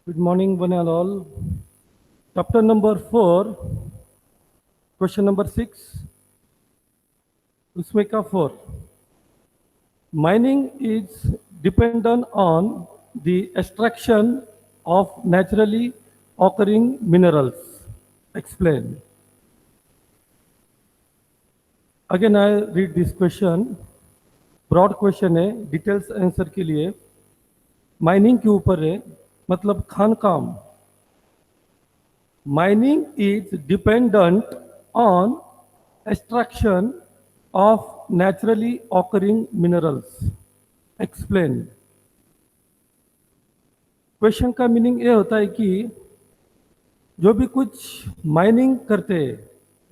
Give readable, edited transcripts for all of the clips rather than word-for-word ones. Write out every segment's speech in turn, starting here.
Good morning, one and all. Chapter number 4, question number 6. उसमें का 4. Mining is dependent on the extraction of naturally occurring minerals. Explain. Again, I read this question. Broad question है, details answer के लिए. Mining के ऊपर है, मतलब खान काम. Mining is dependent on extraction of naturally occurring minerals. Explain. Question का meaning ये होता है कि जो भी कुछ माइनिंग करते,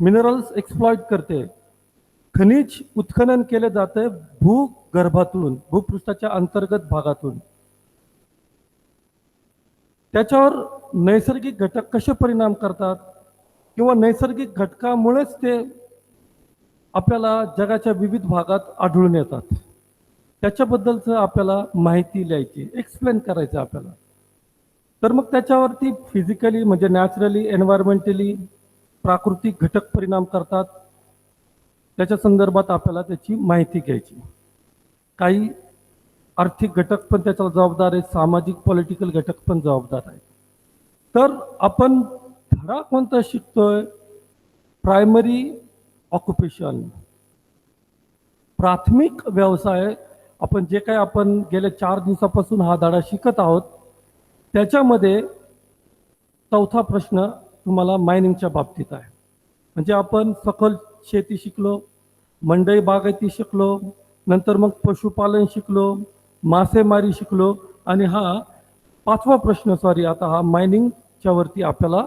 मिनरल्स एक्सप्लॉइट करते, खनिज उत्खनन केले जाते भूगर्भातून, भूपृष्ठाच्या अंतर्गत भागातून, त्याच्यावर नैसर्गिक घटक कसे परिणाम करतात किंवा नैसर्गिक घटकामुळेच ते आपल्याला जगाच्या विविध भागात आढळून येतात, त्याच्याबद्दलचं आपल्याला माहिती लिहायची, एक्सप्लेन करायचं आपल्याला. तर मग त्याच्यावरती फिजिकली म्हणजे नॅचरली, एन्व्हायरमेंटली प्राकृतिक घटक परिणाम करतात, त्याच्या संदर्भात आपल्याला त्याची माहिती घ्यायची. काही आर्थिक घटक पण त्याच्याला जबाबदार आहेत, सामाजिक पॉलिटिकल घटक पण जबाबदार आहेत. तर आपण धडा कोणता शिकतोय? प्रायमरी ऑक्युपेशन, प्राथमिक व्यवसाय. आपण जे काही आपण गेल्या 4 दिवसापासून हा धडा शिकत आहोत, त्याच्यामध्ये चौथा प्रश्न तुम्हाला मायनिंगच्या बाबतीत आहे. म्हणजे आपण सखोल शेती शिकलो, मंडई बागायती शिकलो, नंतर मग पशुपालन शिकलो, मासेमारी शिकलो, आणि हा 5वा प्रश्न आता हा मायनिंगच्या वरती आपल्याला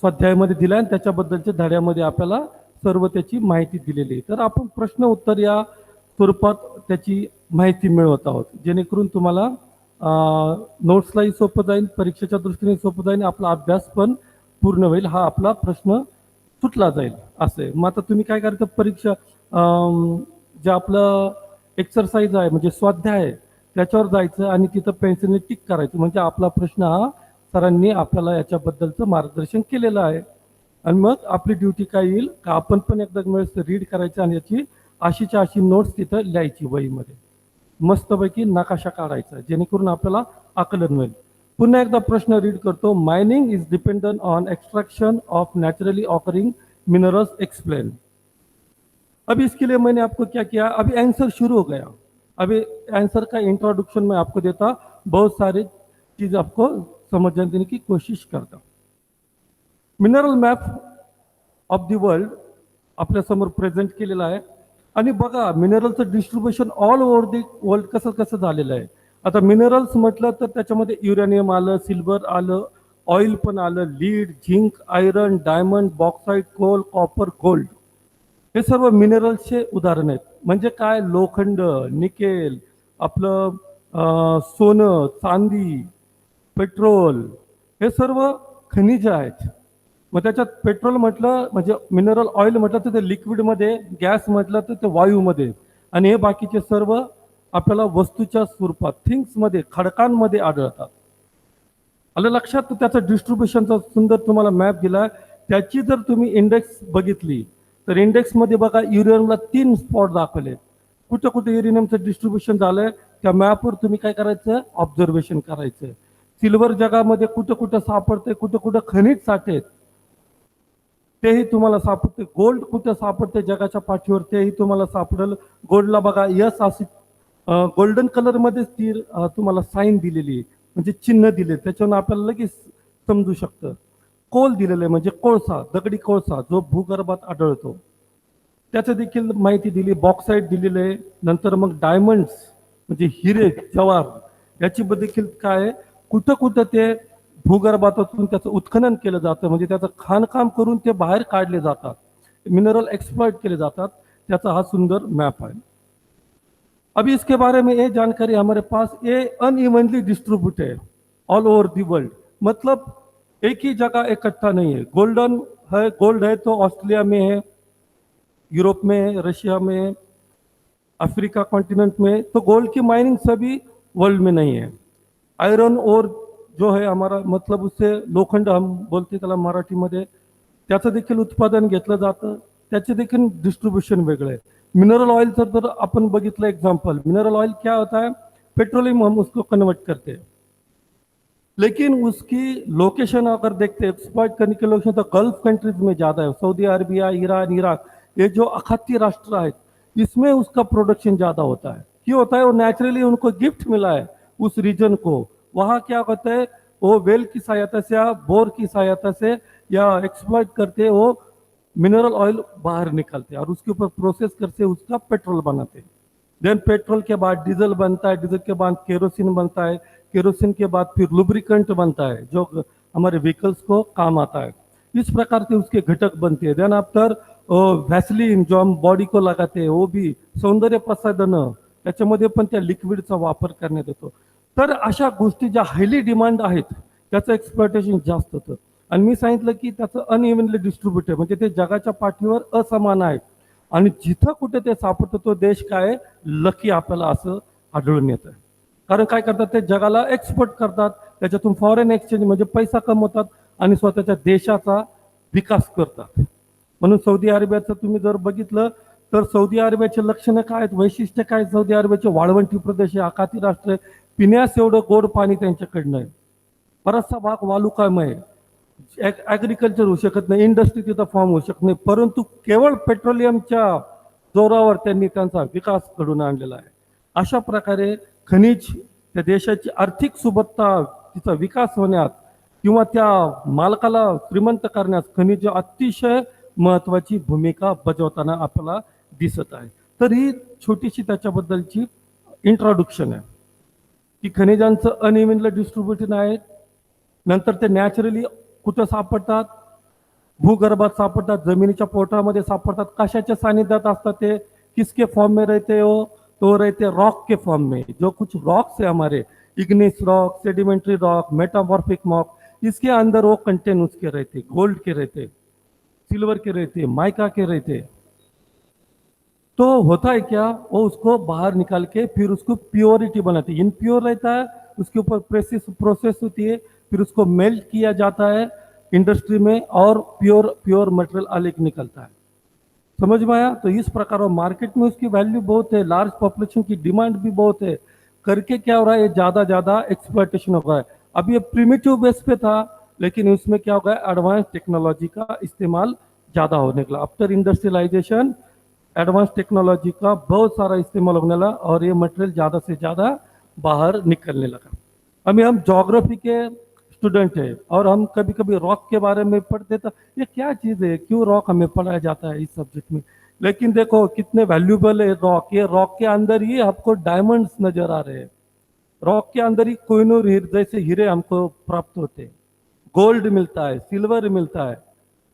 स्वाध्यायामध्ये दिला आणि त्याच्याबद्दलच्या धड्यामध्ये आपल्याला सर्व त्याची माहिती दिलेली आहे. तर आपण प्रश्न उत्तर या स्वरूपात त्याची माहिती मिळवत आहोत, जेणेकरून तुम्हाला नोट्सलाही सोपं जाईल, परीक्षेच्या दृष्टीने सोपं जाईल, आपला अभ्यास पण पूर्ण होईल, हा आपला प्रश्न सुटला जाईल असे. मग आता तुम्ही काय करायचं, परीक्षा जे आपलं एक्सरसाइज आहे म्हणजे स्वाध्याय आहे त्याच्यावर जायचं आणि तिथं पेन्सिलने टिक करायचं, म्हणजे आपला प्रश्न हा सरांनी आपल्याला याच्याबद्दलचं मार्गदर्शन केलेलं आहे. आणि मग आपली ड्युटी काय येईल का, आपण पण एकदा वेळेस रीड करायचं आणि याची अशीच्या अशी नोट्स तिथं लिहायची वहीमध्ये, मस्तपैकी नकाशा काढायचा, जेणेकरून आपल्याला आकलन होईल. पुन्हा एकदा प्रश्न रीड करतो. Mining is dependent on extraction of naturally occurring minerals. Explain. अभी इसके लिए मैंने आपको क्या किया, अभी आंसर शुरू हो गया. अभी आंसर का इंट्रोडक्शन मैं आपको देता, बहुत सारे चीज आपको समझ देने की कोशिश करता. Mineral map of the world आपल्या समोर प्रेझेंट केलेला आहे. आणि बघा मिनरलचं distribution all over the world कसं कसं झालेलं आहे. आता मिनरल्स म्हटलं तर त्याच्यामध्ये युरेनियम आलं, सिल्वर आलं, ऑइल पण आलं, lead, zinc, iron, diamond, bauxite, coal, copper, gold, हे सर्व मिनरल्सचे उदाहरण आहेत. म्हणजे काय, लोखंड, निकेल, आपलं सोनं, चांदी, पेट्रोल, हे सर्व खनिज आहेत. मग त्याच्यात पेट्रोल म्हटलं म्हणजे मिनरल ऑइल म्हटलं तर ते लिक्विडमध्ये, गॅस म्हटलं तर ते वायूमध्ये, आणि हे बाकीचे सर्व आपल्याला वस्तूच्या स्वरूपात थिंग्समध्ये, खडकांमध्ये आढळतात. आलं लक्षात? त्याचं डिस्ट्रीब्युशनचा सुंदर तुम्हाला मॅप दिला. त्याची जर तुम्ही इंडेक्स बघितली तर इंडेक्समध्ये बघा युरेनियमला 3 स्पॉट दाखवले. कुठं कुठं युरेनियमचं डिस्ट्रीब्युशन झालंय त्या मॅपवर तुम्ही काय करायचं, ऑब्झर्वेशन करायचं. सिल्वर जगामध्ये कुठं कुठं सापडते, कुठं कुठं खनिज साठेत तेही तुम्हाला सापडते. गोल्ड कुठं सापडते जगाच्या पाठीवर तेही तुम्हाला सापडेल. गोल्डला बघा यस अशी गोल्डन कलरमध्येच ती तुम्हाला साईन दिलेली, म्हणजे चिन्ह दिले, त्याच्यावर आपल्याला लगेच समजू शकतं. कोल दिलेलं आहे म्हणजे कोळसा, दगडी कोळसा जो भूगर्भात आढळतो, त्याचं देखील माहिती दिली. बॉक्साईट दिलेलं आहे. नंतर मग डायमंड्स म्हणजे हिरे, जवार, याची देखील काय, कुठं कुठं ते भूगर्भातून त्याचं उत्खनन केलं जातं, म्हणजे त्याचं खाणकाम करून ते बाहेर काढले जातात, मिनरल एक्सप्लॉइट केले जातात. त्याचा हा सुंदर मॅप आहे. अभी इसके बारे में ये जानकारी हमारे पास, ये unevenly distributed all over the world, मतलब एक ही जगह इकट्ठा नहीं है. गोल्डन है, गोल्ड है तो ऑस्ट्रेलिया में है, यूरोप में है, रशिया में है, अफ्रीका कॉन्टिनेंट में, तो गोल्ड की माइनिंग सभी वर्ल्ड में नहीं है. आयरन और जो है हमारा मतलब उससे लोखंड हम बोलते त्याला मराठीमध्ये, त्याचं देखील उत्पादन घेतलं जातं, त्याचे देखील डिस्ट्रीब्यूशन वेगळं आहे. मिनरल ऑयलचं जर आपण बघितलं एग्जाम्पल, मिनरल ऑयल क्या होता है, पेट्रोलियम हम उसको कन्वर्ट करते हैं, लेकिन उसकी लोकेशन अगर देखते हैं एक्सप्लॉइट करने की लोकेशन तो गल्फ कंट्रीज में ज़्यादा है, सऊदी अरबिया, ईरान, इराक, ये जो अखाती राष्ट्र है इसमें उसका प्रोडक्शन ज़्यादा होता है। क्यों होता है? वो नेचुरली उनको गिफ्ट मिला है उस रीजन को। वहाँ क्या होता है, वो वेल की सहायता से या बोर की सहायता से या एक्सप्लॉइट करते वो मिनरल ऑयल बाहर निकलते हैं और उसके ऊपर प्रोसेस करके उसका पेट्रोल बनाते हैं। देन पेट्रोल के बाद डीजल बनता है, डीजल के बाद केरोसिन बनता है, केरोसिन के बाद फिर लुब्रिकेंट बनता है जो हमारे व्हीकल्स को काम आता है। इस प्रकार से उसके घटक बनते हैं। देन आफ्टर वॅसलीन जो हम बॉडी को लगाते हैं वो भी सौंदर्य प्रसाधन, त्याच्यामध्ये पण त्या लिक्विडचा वापर करण्यात येतो। तर अशा गोष्टी ज्या हायली डिमांड आहेत त्याचं एक्सप्लॉयटेशन जास्त होतं आणि मी सांगितलं की त्याचं अनइव्हनली डिस्ट्रीब्युटेड म्हणजे ते जगाच्या पाठीवर असमान आहेत आणि जिथं कुठे ते सापडतं तो देश काय लकी आपल्याला असं आढळून येतं। कारण काय करतात ते जगाला एक्सपोर्ट करतात, त्याच्यातून फॉरेन एक्सचेंज म्हणजे पैसा कमवतात आणि स्वतःच्या देशाचा विकास करतात। म्हणून सौदी अरेबियाचं तुम्ही जर बघितलं तर सौदी अरेबियाचे लक्षणं काय आहेत, वैशिष्ट्य काय, सौदी अरेबियाचे वाळवंटी प्रदेश आहे, आखाती राष्ट्र आहे, पिण्यास एवढं गोड पाणी त्यांच्याकडनं आहे, बराचसा भाग वालुकामय, ॲग्रिकल्चर होऊ शकत नाही, इंडस्ट्री तिथं फॉर्म होऊ शकत नाही, परंतु केवळ पेट्रोलियमच्या जोरावर त्यांनी त्यांचा विकास घडून आणलेला आहे। अशा प्रकारे खनिज त्या देशाची आर्थिक सुबत्ता, तिचा विकास होण्यात किंवा त्या मालकाला श्रीमंत करण्यात खनिज अतिशय महत्वाची भूमिका बजावताना आपल्याला दिसत आहे। तर ही छोटीशी त्याच्याबद्दलची इंट्रोडक्शन आहे की खनिजांचं अनइव्हनली डिस्ट्रीब्युशन आहे, नंतर ते नॅचरली कुठं सापडतात, भूगर्भात सापडतात, जमिनीच्या पोटामध्ये सापडतात, कशाच्या सानिध्यात असतात ते, किसके फॉर्म में रहते हो, तो रहते रॉक के फॉर्म में। जो कुछ रॉक्स है हमारे Ignis rock, sedimentary rock, metamorphic rock, इसके अंदर वो कंटेन उसके रहते, गोल्ड के रहते, सिल्वर के रहते, माइका के रहते। तो होता है क्या, वो उसको बाहर निकाल के फिर उसको प्योरिटी बनाते हैं, इनप्योर रहता है, उसके ऊपर प्रोसेस होती है, फिर उसको मेल्ट किया जाता है इंडस्ट्री में और प्योर मटेरियल अलग निकलता है। समझ में आया? तो इस प्रकार मार्केट में उसकी वैल्यू बहुत है, लार्ज पॉपुलेशन की डिमांड भी बहुत है, करके क्या हो रहा है, ये ज़्यादा एक्सप्लॉयटेशन हो रहा है। अब ये प्रिमिटिव बेस पे था, लेकिन इसमें क्या हो गया, एडवांस टेक्नोलॉजी का इस्तेमाल ज़्यादा होने लगा। आफ्टर इंडस्ट्रियलाइजेशन एडवांस टेक्नोलॉजी का बहुत सारा इस्तेमाल होने लगा और ये मटेरियल ज़्यादा से ज़्यादा बाहर निकलने लगा। अभी हम ज्योग्राफी के स्टूडेंट है और हम कभी कभी रॉक के बारे में पढ़ते तो ये क्या चीज़ है, क्यों रॉक हमें पढ़ाया जाता है इस सब्जेक्ट में, लेकिन देखो कितने वैल्यूबल है रॉक। ये रॉक के अंदर ही आपको डायमंड्स नजर आ रहे हैं, रॉक के अंदर ही कोहिनूर जैसे हीरे हमको प्राप्त होते हैं, गोल्ड मिलता है, सिल्वर मिलता है,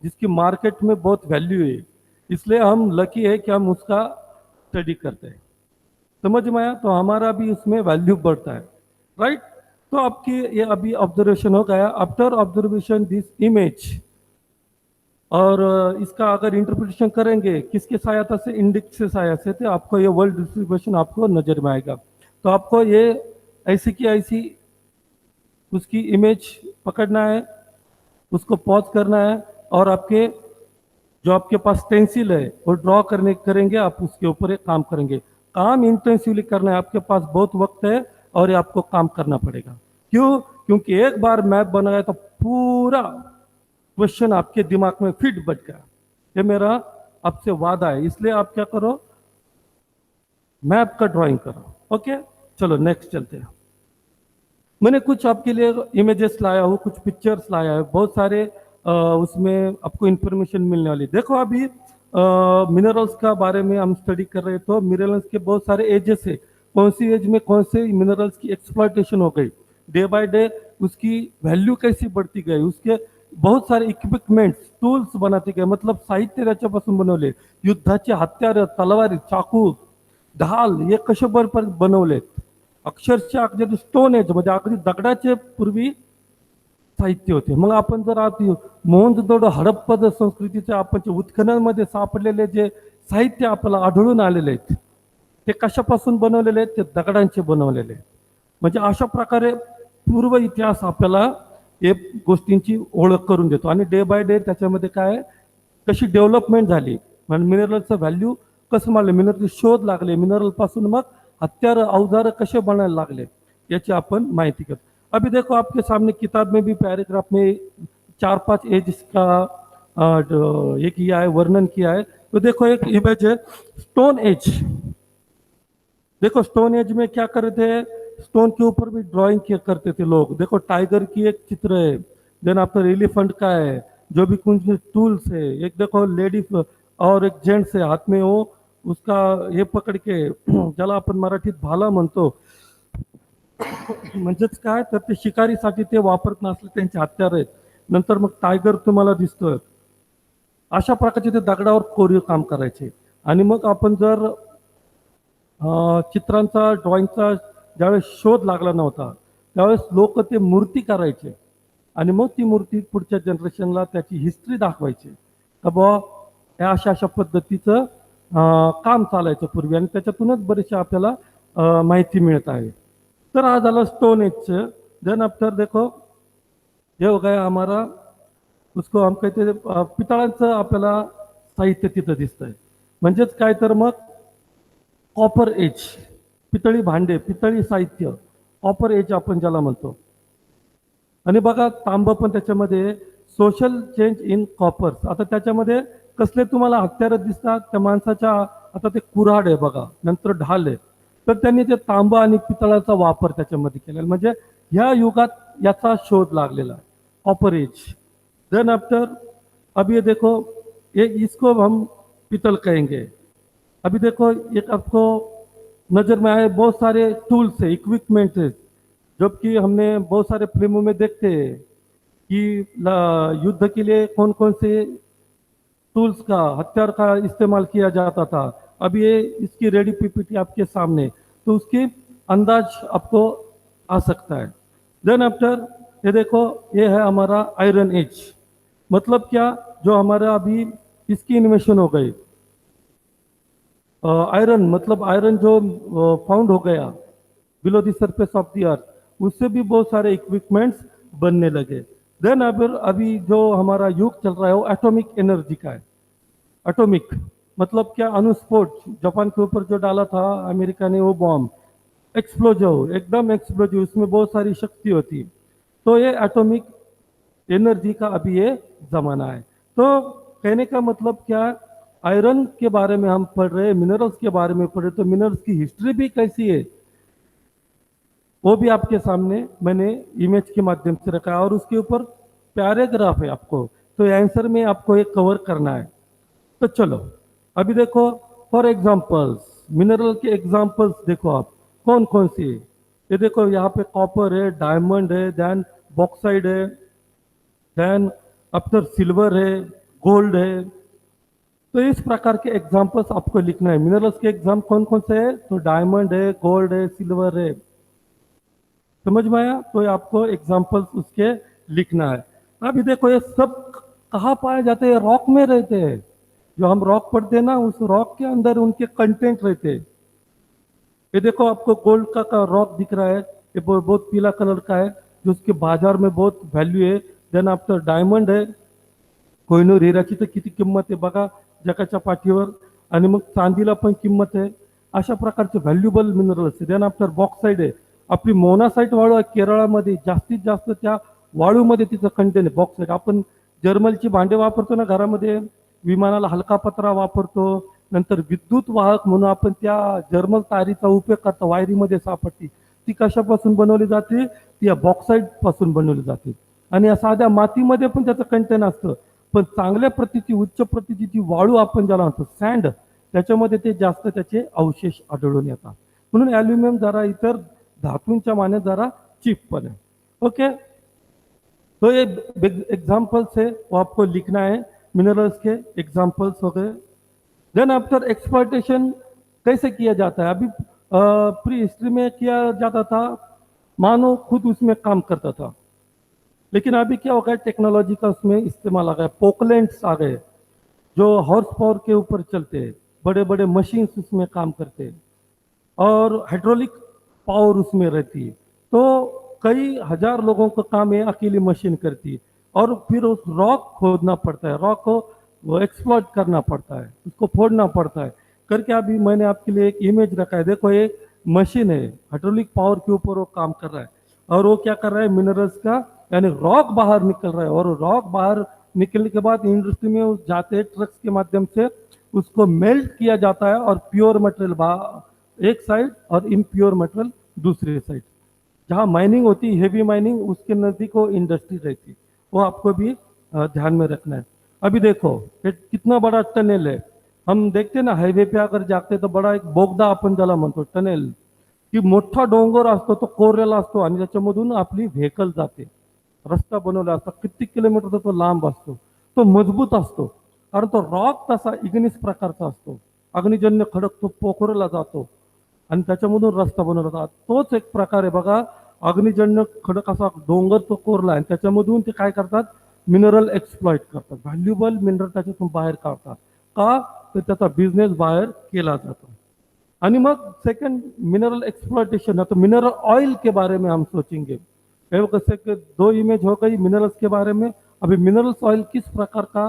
जिसकी मार्केट में बहुत वैल्यू है। इसलिए हम लकी है कि हम उसका स्टडी करते हैं। समझ में आया? तो हमारा भी उसमें वैल्यू बढ़ता है, राइट। तो आपकी ये अभी ऑब्जर्वेशन हो गया। आफ्टर ऑब्जर्वेशन दिस इमेज, और इसका अगर इंटरप्रिटेशन करेंगे किसके सहायता से, इंडेक्स से सहायता से, तो आपको ये वर्ल्ड डिस्ट्रीब्यूशन आपको नजर में आएगा। तो आपको ये ऐसी की ऐसी उसकी इमेज पकड़ना है, उसको पॉज करना है और आपके जो आपके पास स्टेंसिल है वो ड्रॉ करेंगे, आप उसके ऊपर एक काम करेंगे। काम इंटेंसिवली करना है, आपके पास बहुत वक्त है और ये आपको काम करना पड़ेगा। क्यों? क्योंकि एक बार मैप बना है तो पूरा क्वेश्चन आपके दिमाग में फिट बैठ गया। ये मेरा आपसे वादा है, इसलिए आप क्या करो, मैप का ड्राइंग करो। ओके, चलो नेक्स्ट चलते हैं। मैंने कुछ आपके लिए इमेजेस लाया हूँ, कुछ पिक्चर्स लाया है, बहुत सारे उसमें आपको इंफॉर्मेशन मिलने वाली। देखो अभी मिनरल्स का बारे में हम स्टडी कर रहे, तो मिनरल्स के बहुत सारे एजेस है, कौन सी एज में कौन से मिनरल्स की एक्सप्लॉयटेशन हो गई, डे बाय डे उसकी वैल्यू कैसी बढ़ती गई, उसके बहुत सारे इक्विपमेंट्स टूल्स बनाते गए, मतलब साहित्य त्याच्यापासून बनवले, युद्धाचे हत्यार, तलवारी, चाकू, ढाल हे कसे बनवलेत, अक्षरशः अगदी स्टोन एज म्हणजे अगदी दगडाचे पूर्वी साहित्य होते। मग आपण जर आत मोहनजोदडो हडप्पा संस्कृतीच्या आपण उत्खननामध्ये सापडलेले जे साहित्य आपल्याला आढळून आलेले आहेत ते कशापासून बनवलेले आहेत, ते दगडांचे बनवलेले आहेत। म्हणजे अशा प्रकारे पूर्व इतिहास आपल्याला हे गोष्टींची ओळख करून देतो आणि डे बाय डे त्याच्यामध्ये काय आहे, कशी डेव्हलपमेंट झाली, म्हणजे मिनरलचं व्हॅल्यू कसं मानलं, मिनरलचे शोध लागले, मिनरल पासून मग हत्यार औजार कसे बनायला लागले याची आपण माहिती करतो. अभी देखो आपके सामने किताब में भी पैराग्राफ में 4-5 एज का ये किया है, वर्णन किया है. तो देखो एक इमेज है स्टोन एज. देखो स्टोन एज में क्या करते थे, स्टोन के ऊपर भी ड्राइंग किया करते थे लोग. देखो टाइगर की एक चित्र है, देन आफ्टर एलिफेंट का है, जो भी कुछ टूल्स है, एक देखो लेडी और एक जेंट्स है, हाथ में वो उसका हे पकड के ज्याला आपण मराठीत भाला म्हणतो, म्हणजेच काय तर ते शिकारीसाठी ते वापरत नसले त्यांचे हत्यार आहेत. नंतर मग टायगर तुम्हाला दिसतोय. अशा प्रकारचे ते दगडावर कोरीव काम करायचे. आणि मग आपण जर चित्रांचा ड्रॉइंगचा ज्यावेळेस शोध लागला नव्हता त्यावेळेस लोक ते मूर्ती करायचे आणि मग ती मूर्ती पुढच्या जनरेशनला त्याची हिस्ट्री दाखवायची का बुवा या अशा अशा पद्धतीचं काम चालायचं पूर्वी आणि त्याच्यातूनच बरेचसे आपल्याला माहिती मिळत आहे. तर हा झालं स्टोन एजचं. देन आफ्टर देखो ये हो गया हमारा, उसको हम कहते पितळांचं आपल्याला साहित्य तिथं दिसतंय. म्हणजेच काय तर मग कॉपर एज, पितळी भांडे, पितळी साहित्य, कॉपर एज आपण ज्याला म्हणतो. आणि बघा तांब पण त्याच्यामध्ये सोशल चेंज इन कॉपर्स. आता त्याच्यामध्ये कसले तुम्हाला हत्यार दिसतात त्या माणसाच्या, आता ते कुऱ्हाड आहे बघा, नंतर ढाल आहे, तर त्यांनी ते तांब आणि पितळाचा वापर त्याच्यामध्ये केलेला, म्हणजे ह्या युगात याचा शोध लागलेला आहे, कॉपर एज. देन आफ्टर अब ये देखो ये इसको हम पितल कहेंगे. अभी देखो एक आपको नजर में आए बहुत सारे टूल्स है, इक्विपमेंट है, जबकि हमने बहुत सारे फिल्मों में देखते हैं कि युद्ध के लिए कौन कौन से टूल्स का, हथियार का इस्तेमाल किया जाता था. अब ये इसकी रेडी पीपीटी आपके सामने, तो उसकी अंदाज आपको आ सकता है. देन आफ्टर ये देखो ये है हमारा आयरन एज. मतलब क्या, जो हमारा अभी इसकी इन्वेंशन हो गई आयरन, मतलब आयरन जो फाउंड हो गया below the surface of the earth, उससे भी बहुत सारे इक्विपमेंट्स बनने लगे. देन अभी जो हमारा युग चल रहा है वो एटॉमिक एनर्जी का है. एटॉमिक मतलब क्या, अणुस्फोट, जापान के ऊपर जो डाला था अमेरिका ने वो बॉम्ब, एक्सप्लोजिव, एकदम एक्सप्लोजिव, उसमें बहुत सारी शक्ति होती. तो ये एटॉमिक एनर्जी का अभी ये जमाना है. तो कहने का मतलब क्या, आयरन के बारे में हम पढ़ रहे हैं, मिनरल्स के बारे में पढ़ रहे, तो मिनरल्स की हिस्ट्री भी कैसी है वो भी आपके सामने मैंने इमेज के माध्यम से रखा है और उसके ऊपर पैराग्राफ है आपको, तो आंसर में आपको ये कवर करना है. तो चलो अभी देखो फॉर एग्जांपल्स, मिनरल के एग्जांपल्स देखो आप कौन कौन सी है. ये देखो यहाँ पे कॉपर है, डायमंड है, देन बॉक्साइड है, देन आफ्टर सिल्वर है, गोल्ड है. तो इस प्रकार के एग्जांपल्स आपको लिखना है. मिनरल्स के एग्जाम कौन कौन से है, तो डायमंड है, गोल्ड है, सिल्वर है. समझ में आया? तो आपको एग्जांपल्स उसके लिखना है. अभी देखो ये सब कहाँ पाए जाते हैं, रॉक में रहते हैं. जो हम रॉक पढ़ते हैं ना, उस रॉक के अंदर उनके कंटेंट रहते हैं. ये देखो आपको गोल्ड का रॉक दिख रहा है, ये बहुत पीला कलर का है, जो उसके बाजार में बहुत व्हॅल्यू आहे. देन आफ्टर डायमंड आहे, कोहिनूर हिराची तर किती किंमत आहे बघा जगाच्या पाठीवर, आणि मग चांदीला पण किंमत आहे. अशा प्रकारचे व्हॅल्युबल मिनरल्स आहे. देन आफ्टर बॉक्साईड आहे, आपली मोनासाईट वाळू आहे केरळामध्ये, जास्तीत जास्त त्या वाळूमध्ये तिचं कंटेंट आहे बॉक्साईड. आपण जर्मलची भांडे वापरतो ना घरामध्ये, विमानाला हलका पत्रा वापरतो, नंतर विद्युत वाहक म्हणून आपण त्या जर्मल तारीचा उपयोग करतो, वायरीमध्ये सापडती, ती कशापासून बनवली जाते, ती या बॉक्साईड पासून बनवली जाते. आणि या साध्या मातीमध्ये पण त्याचं कंटेंट असतं, पण चांगल्या प्रतीची उच्च प्रतीची वाळू आपण ज्याला म्हणतो सँड, त्याच्यामध्ये ते जास्त त्याचे अवशेष आढळून येतात. म्हणून ॲल्युमिनियम जरा इतर धातूंच्या माने जरा चीप पण है. ओके, तो ये एग्जाम्पल्स है वो आपको लिखना है, मिनरल्स के एग्जाम्पल्स हो गए. देन आफ्टर एक्सप्लॉयटेशन कैसे किया जाता है, अभी प्री हिस्ट्री में किया जाता था, मानव खुद उसमें काम करता था. लेकिन अभी क्या हो गया, टेक्नोलॉजी का उसमें इस्तेमाल आ गया, पोकलेंट्स आ गए जो हॉर्स पावर के ऊपर चलते हैं, बड़े बड़े मशीन्स उसमें काम करते हैं और हाइड्रोलिक पावर उसमें रहती है. तो कई हजार लोगों का काम ये अकेली मशीन करती है। और फिर उस रॉक खोदना पड़ता है, रॉक को वो एक्सप्लॉइट करना पड़ता है, उसको फोड़ना पड़ता है करके। अभी मैंने आपके लिए एक इमेज रखा है, देखो एक मशीन है, हाइड्रोलिक पावर के ऊपर वो काम कर रहा है। और वो क्या कर रहा है, मिनरल्स का यानी रॉक बाहर निकल रहा है, और रॉक बाहर निकलने के बाद इंडस्ट्री में वो जाते हैं ट्रक्स के माध्यम से, उसको मेल्ट किया जाता है और प्योर मटेरियल एक साइड और इम्प्योर मटेरियल दूसरी साइड। जहाँ माइनिंग होती है, हेवी माइनिंग, उसके नज़दीक वो इंडस्ट्री रहती है, वो आपको भी ध्यान में रखना है। अभी देखो ये कितना बड़ा टनेल है, हम देखते हैं ना हायवे पे अगर जाते तो बड़ा एक बोगदा आपण ज्याला म्हणतो टनेल, की मोठा डोंगर असतो, तो कोरलेला असतो आणि त्याच्यामधून आपली व्हेकल जाते, रस्ता बनवला असता, किती किलोमीटरचा तो लांब असतो, तो मजबूत असतो, कारण तो रॉक तसा इग्निस प्रकारचा असतो, अग्निजन्य खडक तो पोखरला जातो आणि त्याच्यामधून रस्ता बनवला जातो। तोच एक प्रकार आहे बघा, अग्निजन्य खडक असा डोंगर तो कोरला आणि त्याच्यामधून ते काय करतात, मिनरल एक्सप्लॉइट करतात, व्हॅल्युएबल मिनरल त्याच्यातून बाहेर काढतात, का तर त्याचा बिझनेस बाहेर केला जातो। आणि मग सेकंड मिनरल एक्सप्लॉइटेशन है, तो मिनरल ऑयल के बारे में हम सोचेंगे। कैसे कि दो इमेज हो गई मिनरल्स के बारे में, अभी मिनरल्स ऑयल किस प्रकार का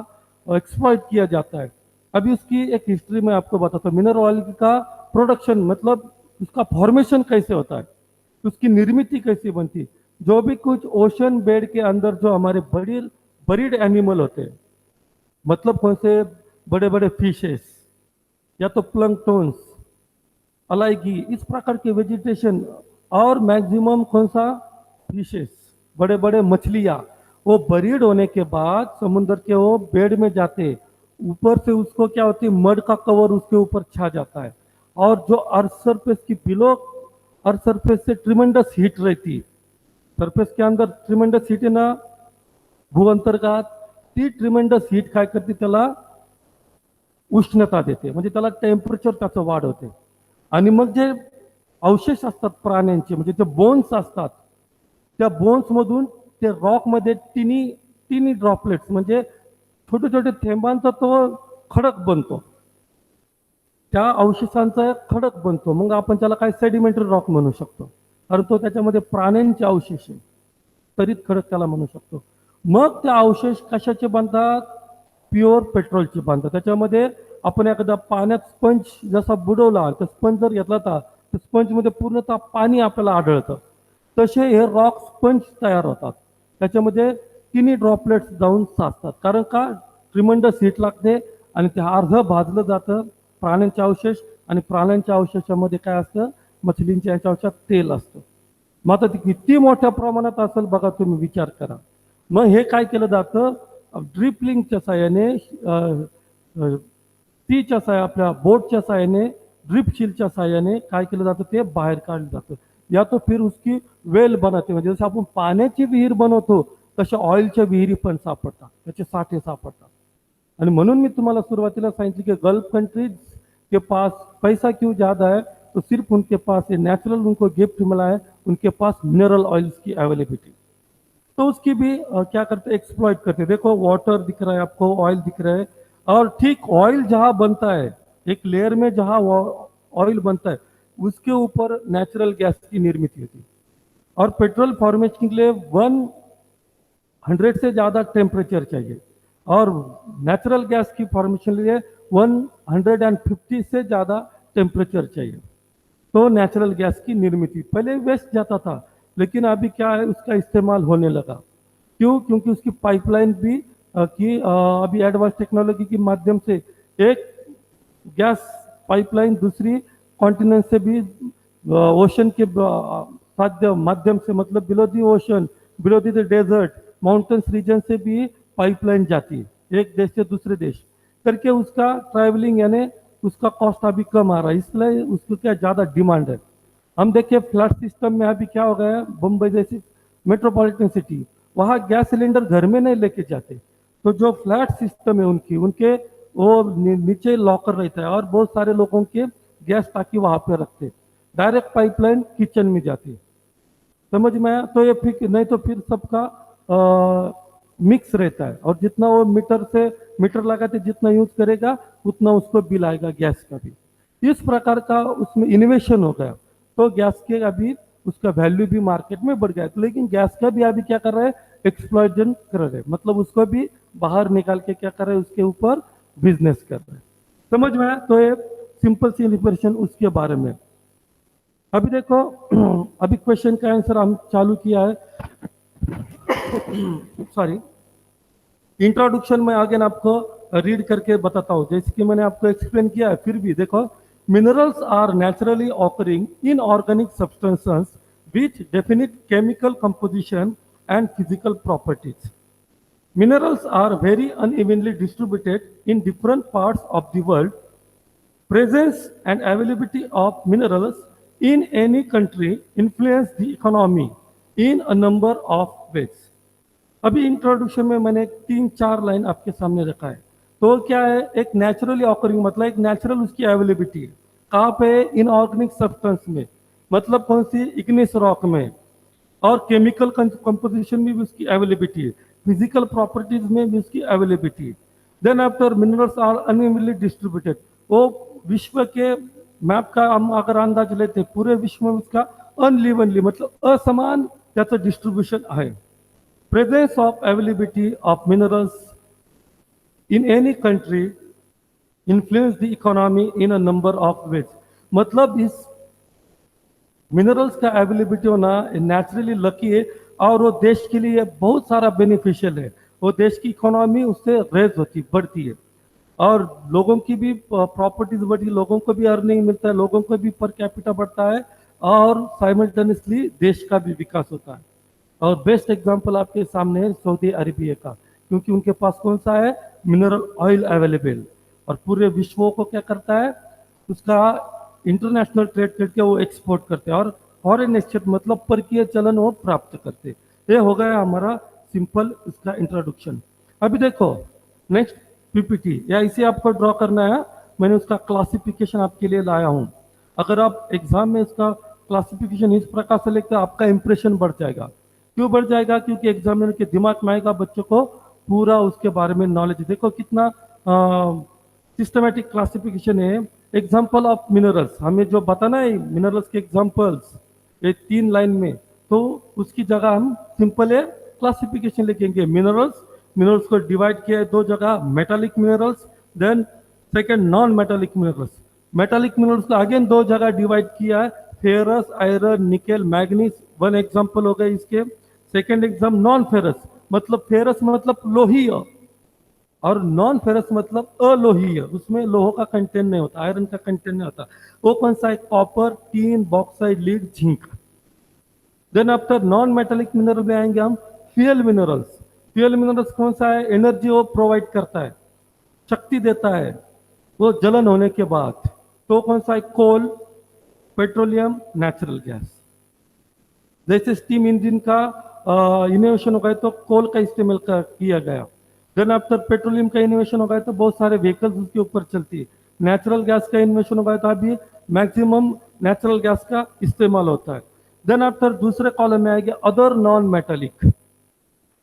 एक्सप्लॉइट किया जाता है, अभी उसकी एक हिस्ट्री में आपको बताता हूँ। मिनरल ऑयल का प्रोडक्शन मतलब उसका फॉर्मेशन कैसे होता है, उसकी निर्मित कैसी बनती, जो भी कुछ ओशन बेड के अंदर जो हमारे बरीड एनिमल होते हैं, मतलब कौन से बड़े बड़े फिशेस या तो प्लंक्टोन्स, अलाइगी, इस प्रकार के वेजिटेशन, और मैक्सिमम कौन सा फिशेस, बड़े बड़े मछलियाँ, वो बरीड होने के बाद समुद्र के वो बेड में जाते, ऊपर से उसको क्या होती है, मड का कवर उसके ऊपर छा जाता है, और जो अर्थ सरफेस की बिलो अर्थ सरफेस से ट्रिमेंडस हीट रहती, सरफेस के अंदर ट्रिमेंडस हीट है ना भूअंतर्गात, ती ट्रिमेंडस हीट काय करते, त्याला उष्णता देते, म्हणजे त्याला टेम्परेचर त्याचं वाढवते। आणि मग जे अवशेष असतात प्राण्यांचे, म्हणजे जे बोन्स असतात, त्या बोन्स मधून ते रॉक मध्ये टिनी टिनी ड्रॉपलेट्स म्हणजे छोटे छोटे थेंबांचा तो खडक बनतो, त्या अवशेषांचा खडक बनतो, मग आपण त्याला काय सेडिमेंटरी रॉक म्हणू शकतो, कारण तो त्याच्यामध्ये प्राण्यांचे अवशेष आहे, तरीत खडक त्याला म्हणू शकतो। मग ते अवशेष कशाचे बनतात, प्युअर पेट्रोलचे बनतात। त्याच्यामध्ये आपण एखादा पाण्यात स्पंज जसा बुडवला, तर स्पंज जर घेतला तर स्पंजमध्ये पूर्णतः पाणी आपल्याला आढळतं, तसे हे रॉक स्पंज तयार होतात, त्याच्यामध्ये तिन्ही ड्रॉपलेट्स जाऊन साचतात, कारण का ट्रिमेंडस हीट लागते आणि ते अर्ध भाजलं जातं प्राण्यांचे अवशेष, आणि प्राण्यांच्या अवशेषामध्ये काय असतं, मछलींच्या याच्या अवशेषात तेल असतं। मग आता ते किती मोठ्या प्रमाणात असेल बघा, तुम्ही विचार करा। मग हे काय केलं जातं, ड्रिपलिंगच्या साहाय्याने, टीच्या साह्या आपल्या बोटच्या साह्याने, ड्रिपशीलच्या साह्याने काय केलं जातं, ते बाहेर काढलं जातं, या तो फिर उसकी वेल बनते, म्हणजे जसं आपण पाण्याची विहीर बनवतो तशा ऑइलच्या विहिरी पण सापडतात, त्याचे साठे सापडतात। आणि म्हणून मी तुम्हाला सुरुवातीला सांगितलं की गल्फ कंट्रीज के पास पैसा क्यों ज़्यादा है, तो सिर्फ उनके पास ये नेचुरल उनको गिफ्ट मिला है, उनके पास मिनरल ऑयल्स की अवेलेबिलिटी, तो उसकी भी क्या करते, एक्सप्लॉइट करते। देखो वाटर दिख रहा है आपको, ऑयल दिख रहा है, और ठीक ऑयल जहाँ बनता है, एक लेयर में जहाँ ऑयल बनता है, उसके ऊपर नेचुरल गैस की निर्मित होती है। और पेट्रोल फॉर्मेशन के लिए 100 से ज़्यादा टेम्परेचर चाहिए, और नेचुरल गैस की फॉर्मेशन के लिए 150 से ज़्यादा टेम्परेचर चाहिए, तो नेचुरल गैस की निर्मित। पहले वेस्ट जाता था, लेकिन अभी क्या है, उसका इस्तेमाल होने लगा। क्यों, क्योंकि उसकी पाइपलाइन भी अभी एडवांस टेक्नोलॉजी के माध्यम से एक गैस पाइपलाइन दूसरी कॉन्टिनेंट से भी ओशन के साध्य माध्यम से, मतलब below the ocean, below the the desert, mountains region से भी पाइपलाइन जाती है एक देश से दूसरे देश करके, उसका ट्रैवलिंग यानी उसका कॉस्ट अभी कम आ रहा है, इसलिए उसको क्या ज़्यादा डिमांड है। हम देखिए फ्लैट सिस्टम में अभी क्या हो गया है, मुंबई जैसी मेट्रोपॉलिटन सिटी, वहाँ गैस सिलेंडर घर में नहीं लेके जाते, तो जो फ्लैट सिस्टम है उनके वो नीचे लॉकर रहता है, और बहुत सारे लोगों के गैस टाकी वहाँ पे रखते, डायरेक्ट पाइपलाइन किचन में जाती है, समझ में आया। तो ये फिर नहीं तो फिर सबका मिक्स रहता है, और जितना वो मीटर लगाते जितना यूज करेगा उतना उसको बिल आएगा गैस का भी। इस प्रकार का उसमें इनोवेशन हो गया, तो गैस के अभी उसका वैल्यू भी मार्केट में बढ़ गया है। तो लेकिन गैस का भी अभी क्या कर रहे हैं, एक्सप्लॉइजन कर रहे हैं, मतलब उसको भी बाहर निकाल के क्या कर रहे हैं, उसके ऊपर बिजनेस कर रहे हैं। समझ में आया? तो ये सिंपल सी इन्फॉर्मेशन उसके बारे में। अभी देखो अभी क्वेश्चन का आंसर हम चालू किया है। सॉरी, इंट्रोडक्शन में आगे ना आपको रीड करके बताता हूँ, जैसे कि मैंने आपको एक्सप्लेन किया है। फिर भी देखो, minerals are naturally occurring inorganic substances which definite chemical composition and physical properties. Minerals are very unevenly distributed in different parts of the world. Presence and availability of minerals in any country influence the economy in a number of ways. अभी introduction में मैंने 3-4 line आपके सामने रखा है। तो क्या है, एक नेचुरली ऑकरिंग मतलब एक नेचुरल उसकी अवेलेबिलिटी है। कहाँ पे? इनऑर्गेनिक सब्सटेंस में, मतलब कौन सी? इग्निस रॉक में। और केमिकल कंपोजिशन में भी उसकी अवेलेबिलिटी है, फिजिकल प्रॉपर्टीज में भी उसकी अवेलेबिलिटी है। Then after minerals are unevenly distributed, वो विश्व के मैप का हम अगर अंदाज लेते हैं, पूरे विश्व में उसका अनइवनली मतलब असमान त्याचं डिस्ट्रीब्यूशन आहे। Presence of availability of minerals in any country influence the economy in a number of ways, मतलब इस मिनरल्स का अवेलेबिलिटी होना नेचुरली लकी है और वो देश के लिए बहुत सारा बेनिफिशियल है। वो देश की इकोनॉमी उससे रेज होती बढ़ती है और लोगों की भी प्रॉपर्टीज बढ़ी, लोगों को भी अर्निंग मिलता है, लोगों को भी पर कैपिटा बढ़ता है और साइमल्टेनियसली देश का भी विकास होता है। और बेस्ट एग्जांपल आपके सामने है सऊदी अरेबिया का, क्योंकि उनके पास कौन सा है? मिनरल ऑयल अवेलेबल, और पूरे विश्व को क्या करता है, उसका इंटरनेशनल ट्रेड करके वो एक्सपोर्ट करते हैं और फॉरेन एक्सचेंज मतलब परकीय चलन वो प्राप्त करते हैं। ये हो गया हमारा सिंपल इसका इंट्रोडक्शन। अभी देखो नेक्स्ट पीपीटी, या इसे आपको ड्रॉ करना है, मैंने उसका क्लासिफिकेशन आपके लिए लाया हूँ। अगर आप एग्जाम में इसका क्लासिफिकेशन इस प्रकार से लिखते हैं, आपका इंप्रेशन बढ़ जाएगा। क्यों बढ़ जाएगा? क्योंकि एग्जामिनर के दिमाग में आएगा बच्चों को पूरा उसके बारे में नॉलेज। देखो कितना सिस्टमेटिक क्लासिफिकेशन है। एग्जाम्पल ऑफ मिनरल्स, हमें जो बताना है मिनरल्स के एग्जाम्पल्स ये 3 लाइन में, तो उसकी जगह हम सिंपल है क्लासिफिकेशन लिखेंगे। मिनरल्स को डिवाइड किया है 2 जगह, metallic minerals, then second non metallic minerals. Metallic minerals को अगेन 2 जगह डिवाइड किया है, ferrous, iron, nickel, manganese. 1 example हो गए इसके। सेकेंड एग्जाम नॉन फेरस, मतलब फेरस मतलब लोहीय और नॉन फेरस मतलब अलोहीय, उसमें लोहो का कंटेंट नहीं होता, आयरन का कंटेंट नहीं होता। वो कौन सा है? Copper, tin, bauxite, lead, zinc. Then after non metallic mineral में आएंगे हम फ्यूल मिनरल्स। फ्यूल मिनरल्स कौन सा है? एनर्जी वो प्रोवाइड करता है, शक्ति देता है वो जलन होने के बाद। तो कौन सा है? कोल, पेट्रोलियम, नेचुरल गैस। जैसे स्टीम इंजन का इनोवेशन हो गया तो कोल का इस्तेमाल किया गया। देन आफ्टर पेट्रोलियम का इनोवेशन हो गया तो बहुत सारे व्हीकल्स उसके ऊपर चलती है। नेचुरल गैस का इन्वेशन हो गया तो अभी मैक्सिमम नेचुरल गैस का इस्तेमाल होता है। देन आफ्टर दूसरे कॉलम में आएगा अदर नॉन मेटालिक,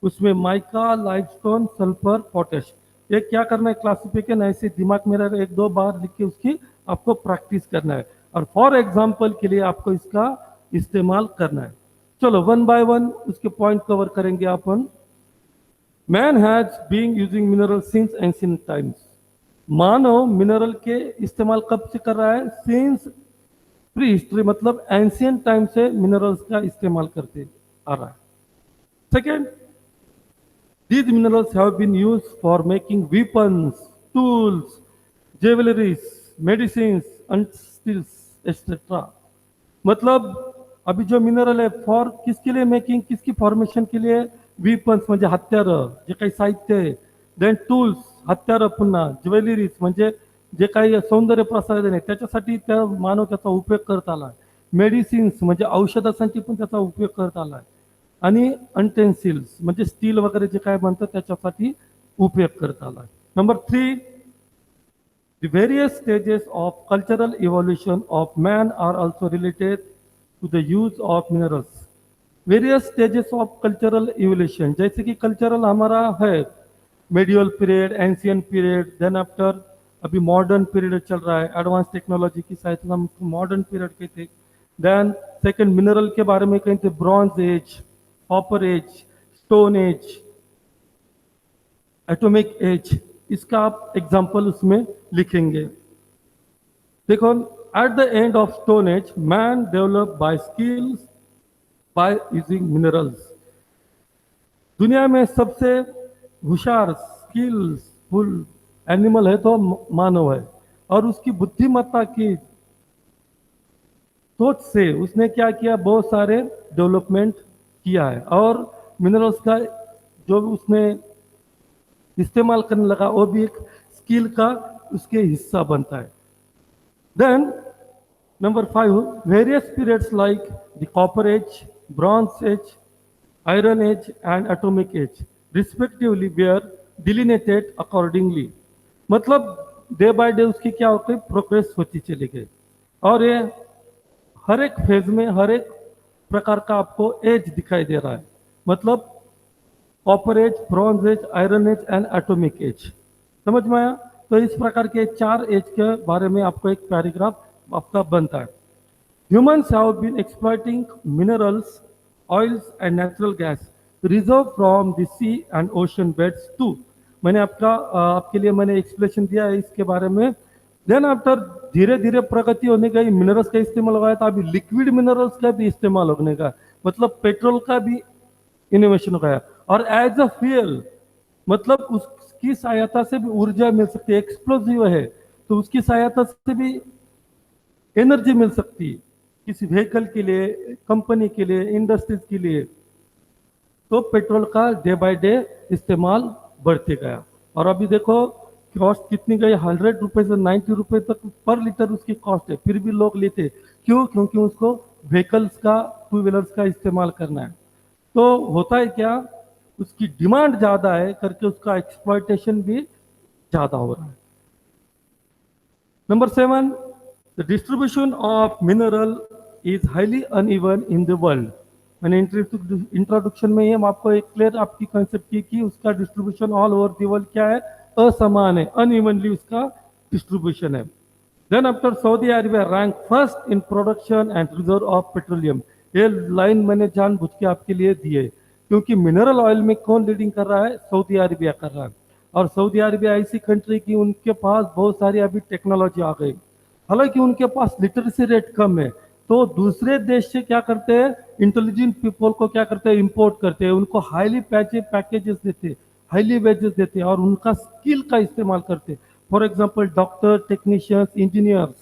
उसमें माइका, लाइमस्टोन, सल्फर, पोटेश। ये क्या करना है? क्लासिफिकेशन ऐसे दिमाग में रहेगा, 1-2 बार लिख के उसकी आपको प्रैक्टिस करना है और फॉर एग्जाम्पल के लिए आपको इसका इस्तेमाल करना है। चलो 1 बाय 1 उसके पॉइंट कवर करेंगे अपन। Man has been using mineral since ancient times, मानव मिनरल के इस्तेमाल कब से कर रहा है? सिंस प्री हिस्ट्री, मतलब एंशिएंट टाइम से मिनरल्स का इस्तेमाल करते आ रहा है। Second, these minerals have been used for making weapons, tools, jewelries, medicines and steels, etc. मतलब अभी जो मिनरल है फॉर किसके लिए मेकिंग, किसकी फॉर्मेशन के लिए? वेपन्स म्हणजे हत्यारं, जे काही साहित्य आहे, देन टूल्स हत्यारं, पुन्हा ज्वेलरीज म्हणजे जे काही सौंदर्य प्रसाधन आहे त्याच्यासाठी त्या मानव त्याचा उपयोग करत आला. मेडिसिन्स म्हणजे औषधासाठी पण त्याचा उपयोग करत आला आणि अनटेन्सिल्स म्हणजे स्टील वगैरे जे काय म्हणतात त्याच्यासाठी उपयोग करत आला. Number 3, the various stages of cultural evolution of man are also related to the use of minerals. Various stages of cultural evolution, जैसे कि कल्चरल हमारा है medieval period, ancient period, then after अभी मॉडर्न पीरियड चल रहा है, advance technology की सहायता से हम मॉडर्न पीरियड कहते हैं। देन सेकंड मिनरल के बारे में कहें तो bronze age, copper age, stone age, atomic age, इसका आप एग्जाम्पल उसमें लिखेंगे। देखो, at the end of stone age man develop by skills by using minerals. दुनिया में सबसे होशियार स्किलफुल एनिमल है तो मानव है, और उसकी बुद्धिमत्ता की सोच से उसने क्या किया, बहुत सारे डेवलपमेंट किया है, और मिनरल्स का जो उसने इस्तेमाल करने लगा वो भी एक स्किल का उसके हिस्सा बनता है। Then number 5, various periods like the copper age, bronze age, iron age and atomic age respectively were delineated accordingly. मतलब डे बाय डे उसकी क्या होती है, प्रोग्रेस होती चली गई, और ये हर एक फेज में हर एक प्रकार का आपको एज दिखाई दे रहा है। मतलब copper age, bronze age, iron age and atomic age. समझ में आया? तो इस प्रकार के 4 एज के बारे में आपको एक पैराग्राफ आपका बनता है। Humans have been exploiting minerals, oils and natural gas reserved from the sea and ocean beds too. मैंने आपके लिए मैंने एक्सप्लेनेशन दिया है इसके बारे में। देन आफ्टर धीरे धीरे प्रगति होने गई, मिनरल्स का इस्तेमाल हो गया, तो अभी लिक्विड मिनरल्स का भी इस्तेमाल होने का, मतलब पेट्रोल का भी इनोवेशन हो गया, और एज अ फ्यूल, मतलब उसकी सहायता से भी ऊर्जा मिल सकती है, एक्सप्लोसिव है तो उसकी सहायता से भी एनर्जी मिल सकती है किसी व्हीकल के लिए, कंपनी के लिए, इंडस्ट्रीज के लिए। तो पेट्रोल का डे बाय डे इस्तेमाल बढ़ते गया, और अभी देखो कॉस्ट कितनी गई, 100 रुपए से 90 रुपए तक पर लीटर उसकी कॉस्ट है, फिर भी लोग लेते क्यों? क्योंकि उसको व्हीकल्स का, टू व्हीलर्स का इस्तेमाल करना है। तो होता है क्या, उसकी डिमांड ज्यादा है करके उसका एक्सप्लॉयटेशन भी ज्यादा हो रहा है। Number 7, the distribution of mineral is highly uneven in the world. मैंने इंट्रोडक्शन में ही हम आपको एक क्लियर आपकी कंसेप्ट की कि उसका distribution all over the world क्या है, असमान है, अनइवनली उसका डिस्ट्रीब्यूशन है। Then after Saudi Arabia rank first in production and reserve of petroleum. ये लाइन मैंने जानबूझ के आपके लिए दी है, क्योंकि मिनरल ऑयल में कौन लीडिंग कर रहा है, सऊदी अरेबिया कर रहा है। और सऊदी अरेबिया ऐसी कंट्री की उनके पास बहुत सारी अभी टेक्नोलॉजी आ गई, हालांकि उनके पास लिटरेसी रेट कम है, तो दूसरे देश से क्या करते हैं, इंटेलिजेंट पीपल को क्या करते हैं, इंपोर्ट करते हैं, उनको हाईली पैकेजेस देते, हाईली वेजेस देते, और उनका स्किल का इस्तेमाल करते। For example doctor, technicians, engineers,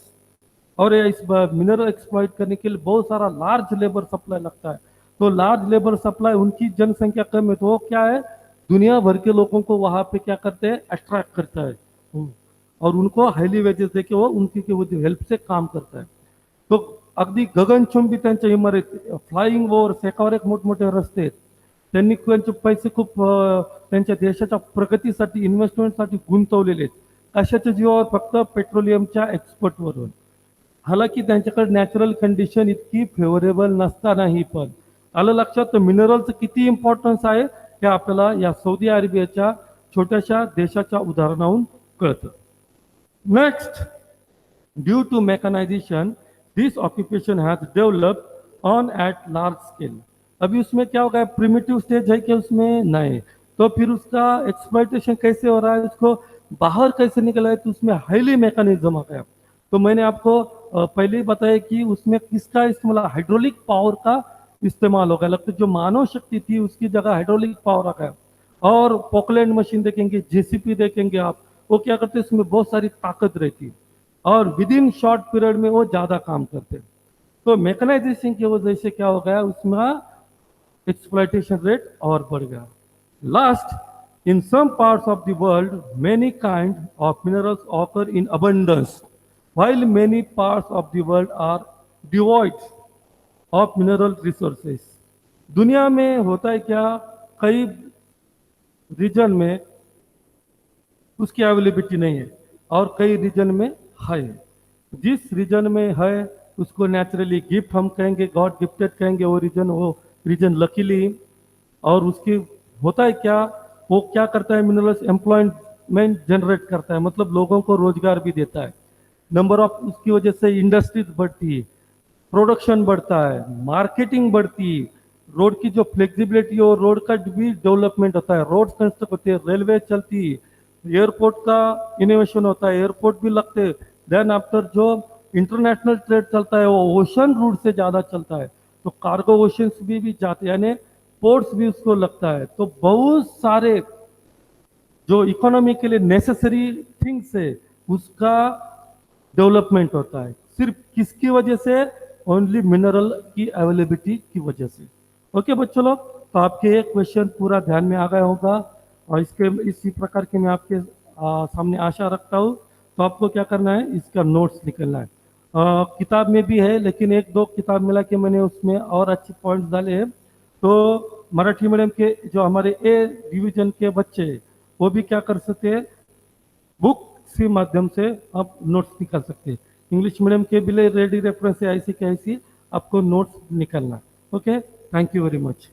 और इस मिनरल एक्सप्लॉइट करने के लिए बहुत सारा लार्ज लेबर सप्लाई लगता है। तो लार्ज लेबर सप्लाई, उनकी जनसंख्या कम है, तो वो क्या है, दुनिया भर के लोगों को वहां पे क्या करते हैं, अट्रैक्ट करता है, और उनको हाईली वेजेस देके वो उनकी हेल्प से काम करता है। तो अगदी गगनचुंबी त्यांच्या इमारती, फ्लाइंग ओव्हर, एकावर एक मोठमोठे रस्ते आहेत, त्यांनी त्यांचे पैसे खूप त्यांच्या देशाच्या प्रगतीसाठी, इन्व्हेस्टमेंटसाठी गुंतवलेले आहेत, कशाच्या जीवावर, फक्त पेट्रोलियमच्या एक्सपोर्टवरून। हालांकि त्यांच्याकडे नॅचरल कंडिशन इतकी फेवरेबल नसतानाही पण आलं लक्षात, तर मिनरलचं किती इम्पॉर्टन्स आहे हे आपल्याला या सौदी अरेबियाच्या छोट्याशा देशाच्या उदाहरणावरून कळतं। Next, due to mechanization this occupation has developed on at large scale. अभी उसमें क्या होगा, प्रिमिटिव स्टेज है कि उसमें नहीं, तो फिर उसका एक्सप्लॉइटेशन कैसे हो रहा है, उसको बाहर कैसे निकला है, तो उसमें हाईली मैकेनिज्म आ गया। तो मैंने आपको पहले ही बताया कि उसमें किसका इस्तेमाल, हाइड्रोलिक पावर का इस्तेमाल होगा, लगता है जो मानव शक्ति थी उसकी जगह हाइड्रोलिक पावर आ गया। और पोकलैंड मशीन देखेंगे, जेसीपी देखेंगे आप, वो क्या करते हैं, उसमें बहुत सारी ताकत रहती है, और विद इन शॉर्ट पीरियड में वो ज्यादा काम करते हैं। तो मैकेनाइजेशन की वजह से क्या हो गया, उसमें एक्सप्लॉइटेशन रेट और बढ़ गया। Last, in some parts of the world many kinds of minerals occur in abundance, while many parts of the world are devoid of mineral resources। दुनिया में होता है क्या, कई रीजन में उसकी अवेलेबिलिटी नहीं है, और कई रीजन में है। जिस रीजन में है उसको नेचुरली गिफ्ट हम कहेंगे, गॉड गिफ्टेड कहेंगे वो रीजन लकीली। और उसकी होता है क्या, वो क्या करता है, मिनरल्स एम्प्लॉयमेंट जनरेट करता है, मतलब लोगों को रोजगार भी देता है। नंबर ऑफ, उसकी वजह से इंडस्ट्रीज बढ़ती है, प्रोडक्शन बढ़ता है, मार्केटिंग बढ़ती है, रोड की जो फ्लेक्सिबिलिटी और रोड का भी डेवलपमेंट होता है, रोड कंस्ट्रक्ट होते हैं, रेलवे चलती है, एयरपोर्ट का इनोवेशन होता है, एयरपोर्ट भी लगते हैं। देन आफ्टर जो इंटरनेशनल ट्रेड चलता है वो ओशन रूट से ज़्यादा चलता है, तो कार्गो ओशंस भी जाते हैं, यानी पोर्ट्स भी उसको लगता है। तो बहुत सारे जो इकोनॉमी के लिए नेसेसरी थिंग्स है उसका डेवलपमेंट होता है। सिर्फ किसकी वजह से? ओनली मिनरल की अवेलेबिलिटी की वजह से। ओके बच्चों लोग, तो आपके ये क्वेश्चन पूरा ध्यान में आ गया होगा, और इसके इसी प्रकार के मैं आपके सामने आशा रखता हूँ। तो आपको क्या करना है, इसका नोट्स निकलना है। किताब में भी है, लेकिन एक दो किताब मिला के मैंने उसमें और अच्छे पॉइंट्स डाले हैं। तो मराठी मीडियम के जो हमारे ए डिवीजन के बच्चे हैं, वो भी क्या कर सकते हैं, बुक के माध्यम से आप नोट्स निकाल सकते हैं। इंग्लिश मीडियम के भी रेडी रेफरेंस है, ऐसी के ऐसी आपको नोट्स निकालना। Okay, thank you very much.